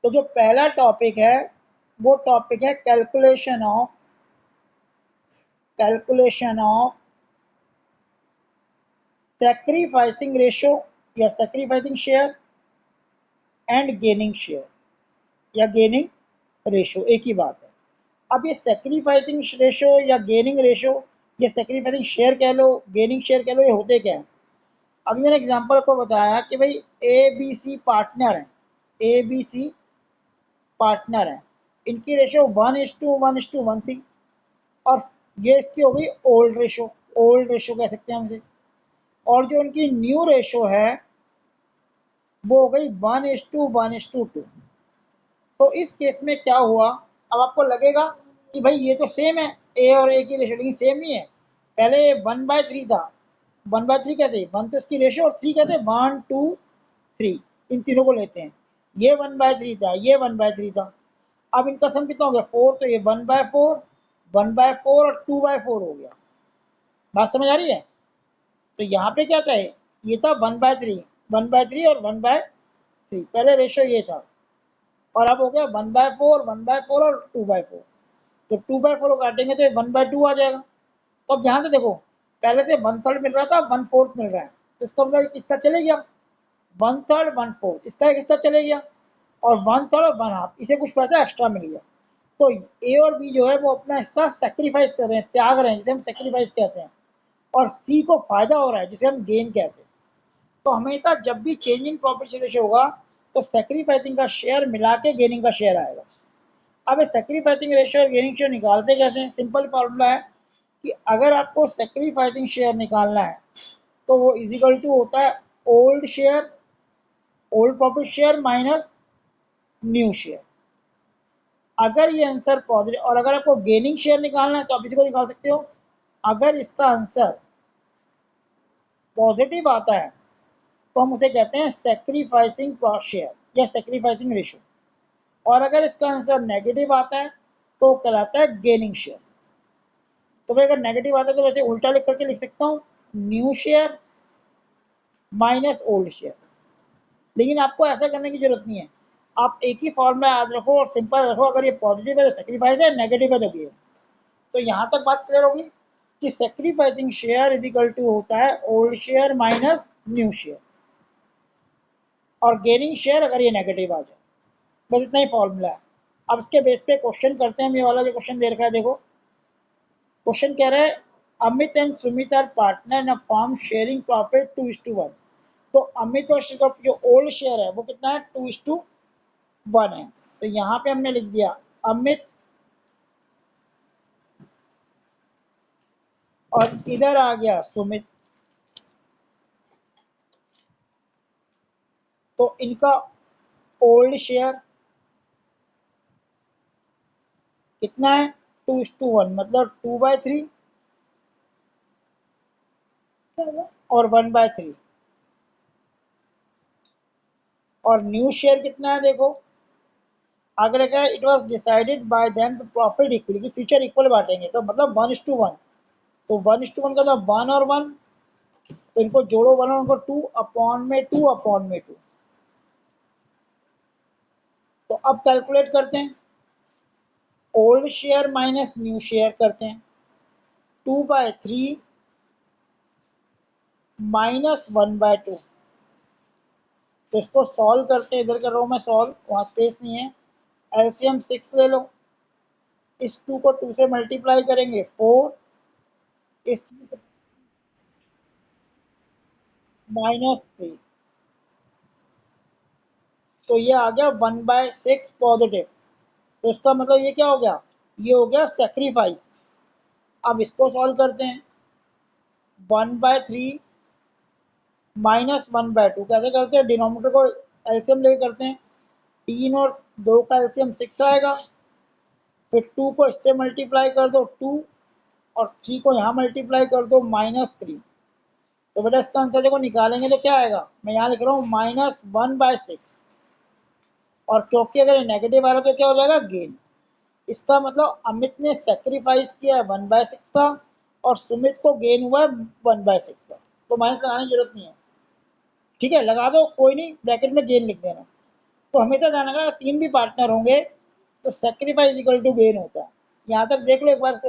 तो जो पहला टॉपिक है वो टॉपिक है कैलकुलेशन ऑफ सैक्रिफाइसिंग रेशो या sacrificing share and gaining share या गेनिंग रेशो, एक ही बात है। अब ये सैक्रिफाइसिंग रेशो या गेनिंग रेशो, ये सैक्रिफाइसिंग शेयर कह लो, गेनिंग शेयर कह लो, ये होते क्या है? अभी मैंने एग्जांपल को बताया कि भाई ए बी सी पार्टनर हैं, ए बी सी पार्टनर हैं, इनकी रेशो 1:1:1 थी, और ये इसकी हो गई ओल्ड रेशो कह सकते हैं हम इसे। और जो उनकी न्यू रेशो है वो हो गई 1:1:2। तो इस केस में क्या हुआ, अब आपको लगेगा कि भाई ये तो सेम है, ए और ए की रेशो, लेकिन सेम नहीं है। पहले 1/3 था, 1/3 कहते हैं, 1 तो इसकी रेशो और 3 कहते हैं 1 2 3, इन तीनों को लेते हैं। ये 1/3 था, ये 1/3 था। अब इनका सम कितना हो गया 4, तो ये 1/4, 1/4 और 2/4 हो गया। बात समझ आ रही है? तो यहाँ पे क्या कहे, ये था 1/3 और 1/3, पहले रेशो ये था, और अब हो गया 1/4, 1/4 और 2/4। तो 2/4 को काटेंगे तो 1/2 आ जाएगा। तो अब ध्यान से देखो, पहले से 1/3 मिल रहा था, 1/4 मिल रहा है, तो इसका मतलब एक हिस्सा चले गया, 1/3 1/4, इसका एक हिस्सा चले गया, और 1/3 और 1/2, इसे कुछ पैसा एक्स्ट्रा मिल गया। तो ए और बी जो है वो अपना हिस्सा सेक्रीफाइस कर रहे हैं, त्याग रहे हैं, जिसे हम सेक्रीफाइस कहते हैं, और सी को फायदा हो रहा है, जिसे हम गेन कहते हैं। तो हमेशा जब भी चेंज इन प्रॉफिट रेशियो होगा तो सेक्रीफाइसिंग का शेयर मिला के गेनिंग का शेयर आएगा। अब सेक्रीफाइसिंग रेशियो और गेनिंग शेयर निकालते कैसे हैं? सिंपल फॉर्मूला है कि अगर आपको सेक्रीफाइसिंग शेयर निकालना है तो वो इजिकल टू होता है old share, old profit share minus new share. अगर ये आंसर पॉजिटिव, और अगर आपको गेनिंग शेयर निकालना है तो आप इसी को निकाल सकते हो। अगर इसका आंसर पॉजिटिव आता है तो हम उसे कहते हैं सेक्रीफाइसिंग शेयर या सेक्रीफाइसिंग रेशियो, और अगर इसका आंसर नेगेटिव आता है तो कहलाता है गेनिंग शेयर। तो भाई अगर नेगेटिव आता है तो वैसे उल्टा लिख करके लिख सकता हूँ, new share minus old share. लेकिन आपको ऐसा करने की जरूरत नहीं है, आप एक ही फॉर्मूला याद रखो और सिंपल रखो, अगर ये पॉजिटिव है तो सेक्रीफाइस है, नेगेटिव है तो गेन। तो यहाँ तक बात क्लियर होगी कि sacrificing share is equal to होता है old share minus new share, और गेनिंग शेयर अगर ये नेगेटिव आ जाए। बस इतना ही फॉर्मूला है। अब इसके बेस पे क्वेश्चन करते हैं। ये वाला जो क्वेश्चन दे रखा है, देखो क्वेश्चन कह रहा है Amit and Sumit are partner in a firm sharing profit 2:1। तो अमित और जो ओल्ड शेयर है वो कितना है, 2:1 है। तो यहाँ पे हमने लिख दिया अमित, और इधर आ गया सुमित। तो इनका ओल्ड शेयर कितना है, 2:1, मतलब 2/3 और 1/3। और न्यू शेयर कितना है, देखो आगे लिखा है it was decided by them to profit equally, future equal बांटेंगे, तो मतलब 1:1। तो 1:1 का तो 1 और 1, तो इनको जोड़ो 1 और उनको 2/2। तो अब कैलकुलेट करते हैं, old share minus new share करते हैं, 2/3 माइनस 1/2। तो इसको सॉल्व करते हैं, इधर कर रहा हूँ मैं सॉल्व, वहाँ स्पेस नहीं है। एलसीएम 6 ले लो, इस 2 को 2 से मल्टीप्लाई करेंगे 4, इस -3, तो ये आ गया 1/6 पॉजिटिव। तो इसका मतलब ये क्या हो गया, ये हो गया सेक्रीफाइस। अब इसको सॉल्व करते हैं, 1/3 -1/2 कैसे करते हैं, डिनोमिनेटर को एलसीएम लेके करते हैं। 3 और 2 का एलसीएम 6 आएगा, फिर 2 को इससे मल्टीप्लाई कर दो 2, और 3 को यहाँ मल्टीप्लाई कर दो -3। तो बेटा इसका आंसर देखो निकालेंगे तो क्या आएगा, मैं यहाँ लिख रहा हूँ -1/6, और क्योंकि अगर नेगेटिव आ रहा है तो क्या हो जाएगा, गेन। इसका मतलब अमित ने सेक्रीफाइस किया 1/6 का, और सुमित को गेन हुआ 1/6 का। तो माइनस लगाने की जरूरत नहीं है, ठीक है, लगा दो कोई नहीं, ब्रैकेट में गेन लिख देना। तो हमेशा ध्यान रखना, तीन भी पार्टनर होंगे तो सेक्रीफाइस इक्वल टू गेन होता है। यहाँ तक देख लो एक बार।